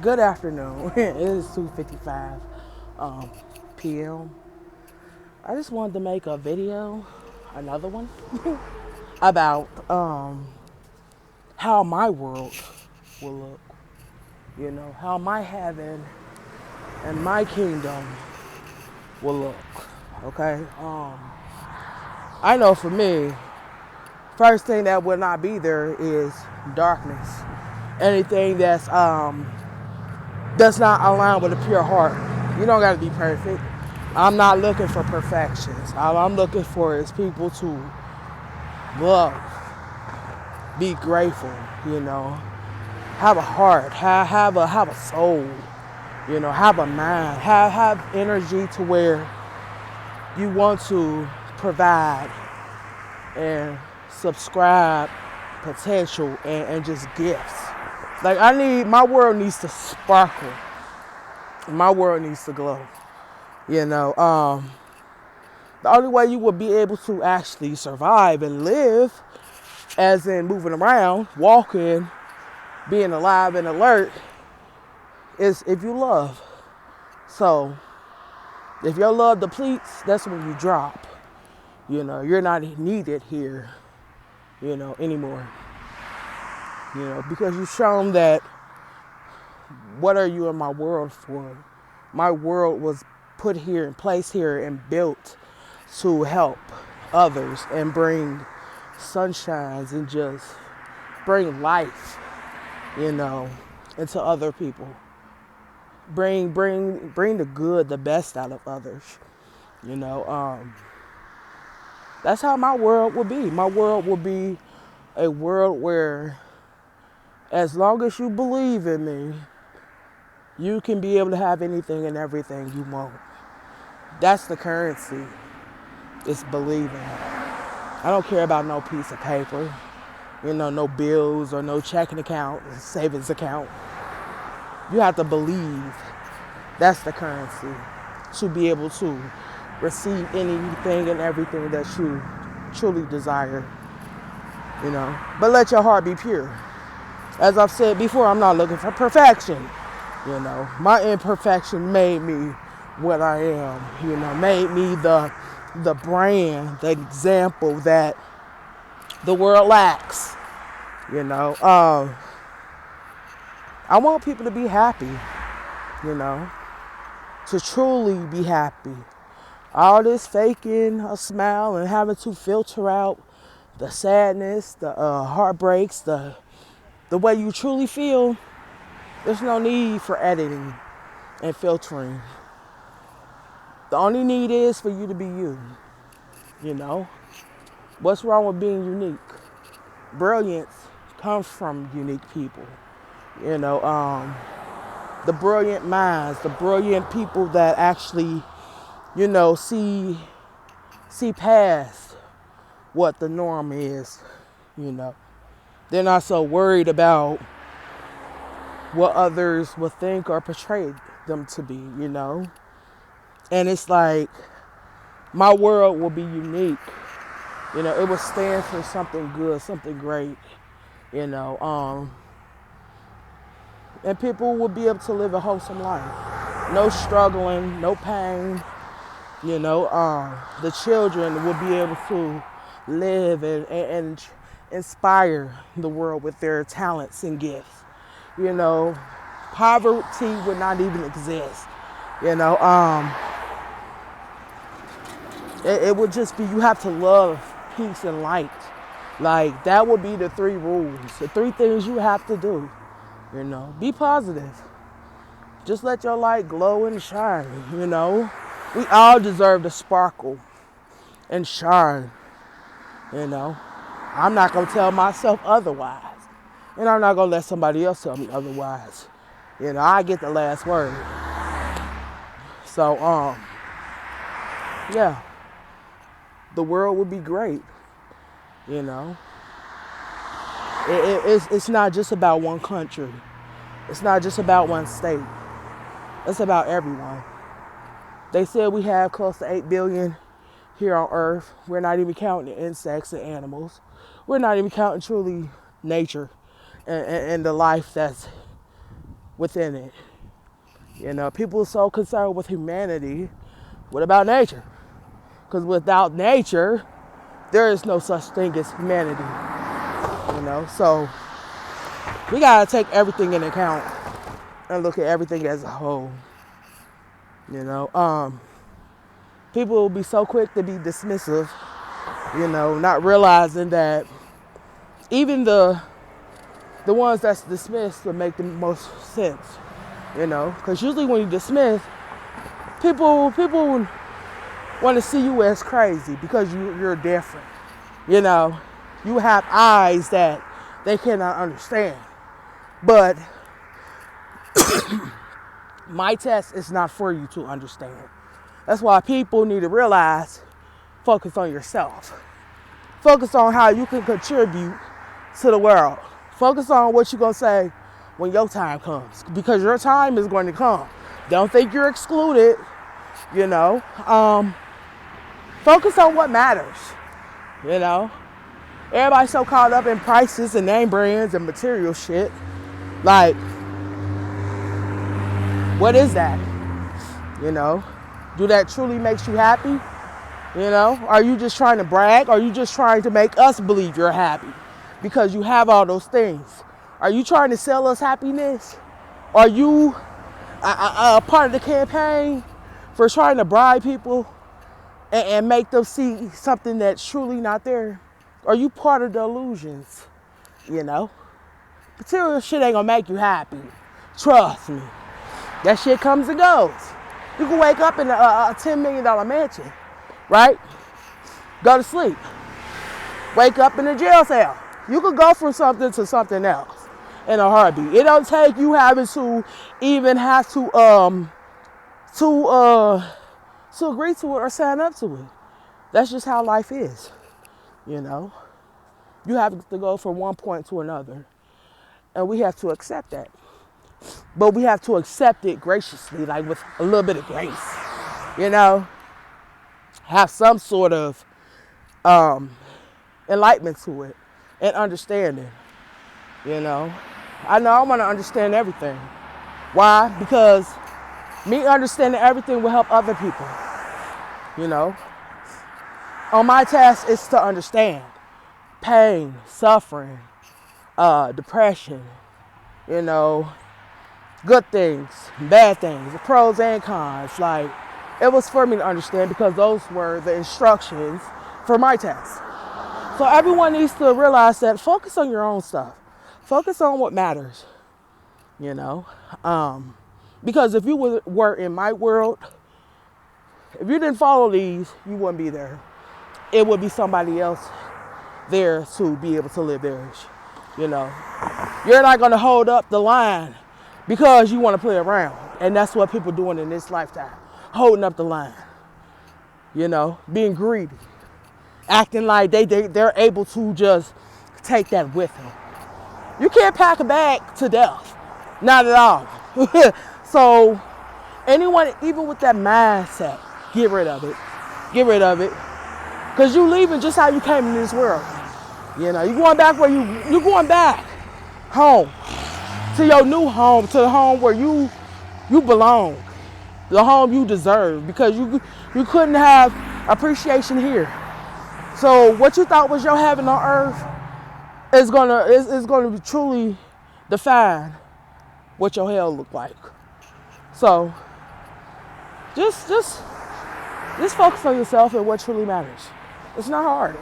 Good afternoon. It is 2:55 p.m. I just wanted to make a video, another one, about how my world will look. You know, how my heaven and my kingdom will look. Okay? I know for me, first thing that will not be there is darkness. Anything that's not align with a pure heart. You don't got to be perfect. I'm not looking for perfections. All I'm looking for is people to love, be grateful, you know, have a heart, have a soul, you know, have a mind, have energy to where you want to provide and subscribe potential and just gifts. Like my world needs to sparkle. My world needs to glow. You know, the only way you will be able to actually survive and live, as in moving around, walking, being alive and alert, is if you love. So, if your love depletes, that's when you drop. You know, you're not needed here, you know, anymore. You know, because you've shown that what are you in my world for? My world was put here and placed here and built to help others and bring sunshines and just bring life, you know, into other people. Bring the good, the best out of others. You know, that's how my world will be. My world will be a world where, as long as you believe in me, you can be able to have anything and everything you want. That's the currency. It's believing. I don't care about no piece of paper, you know, no bills or no checking account, savings account. You have to believe. That's the currency to be able to receive anything and everything that you truly desire, you know. But let your heart be pure. As I've said before, I'm not looking for perfection. You know, my imperfection made me what I am, you know, made me the brand, the example that the world lacks, you know. I want people to be happy, you know, to truly be happy. All this faking a smile and having to filter out the sadness, the heartbreaks, the way you truly feel, there's no need for editing and filtering. The only need is for you to be you, you know. What's wrong with being unique? Brilliance comes from unique people, you know. The brilliant minds, the brilliant people that actually, you know, see past what the norm is, you know. They're not so worried about what others will think or portray them to be, you know. And it's like my world will be unique. You know, it will stand for something good, something great, you know. And people will be able to live a wholesome life. No struggling, no pain, you know. The children will be able to live and inspire the world with their talents and gifts. You know, poverty would not even exist. You know, it would just be, you have to love, peace, and light. Like, that would be the three rules, the three things you have to do. You know, be positive. Just let your light glow and shine, you know. We all deserve to sparkle and shine, you know. I'm not going to tell myself otherwise. And I'm not going to let somebody else tell me otherwise. You know, I get the last word. So, yeah, the world would be great, you know. It's not just about one country. It's not just about one state. It's about everyone. They said we have close to 8 billion here on Earth. We're not even counting the insects and animals. We're not even counting truly nature and the life that's within it. People are so concerned with humanity. What about nature? Because without nature, there is no such thing as humanity. So we gotta take everything into account and look at everything as a whole. People will be so quick to be dismissive, not realizing that even the ones that's dismissed will make the most sense, because usually when you dismiss, people want to see you as crazy because you're different. You have eyes that they cannot understand. But my test is not for you to understand. That's why people need to realize, focus on yourself. Focus on how you can contribute to the world. Focus on what you're going to say when your time comes, because your time is going to come. Don't think you're excluded, Focus on what matters, Everybody's so caught up in prices and name brands and material shit. Like, what is that? Do that truly makes you happy? Are you just trying to brag? Or are you just trying to make us believe you're happy because you have all those things? Are you trying to sell us happiness? Are you a part of the campaign for trying to bribe people and make them see something that's truly not there? Are you part of the illusions? Material shit ain't gonna make you happy. Trust me. That shit comes and goes. You can wake up in a $10 million mansion, right? Go to sleep. Wake up in a jail cell. You could go from something to something else in a heartbeat. It don't take you having to even have to agree to it or sign up to it. That's just how life is. You have to go from one point to another. And we have to accept that. But we have to accept it graciously, like with a little bit of grace. Have some sort of enlightenment to it and understanding. I know I want to understand everything. Why? Because me understanding everything will help other people. On my task is to understand pain, suffering, depression, good things, bad things, the pros and cons. Like, it was for me to understand because those were the instructions for my test. So everyone needs to realize that focus on your own stuff. Focus on what matters, because if you were in my world, if you didn't follow these, you wouldn't be there. It would be somebody else there to be able to live theirs. You're not going to hold up the line because you want to play around. And that's what people are doing in this lifetime. Holding up the line. Being greedy. Acting like they're able to just take that with them. You can't pack a bag to death. Not at all. So anyone, even with that mindset, get rid of it. Get rid of it. Because you leaving just how you came in this world. You going back where you going back home, to your new home, to the home where you belong, the home you deserve, because you couldn't have appreciation here. So what you thought was your heaven on earth is gonna truly define what your hell look like. So just focus on yourself and what truly matters. It's not hard,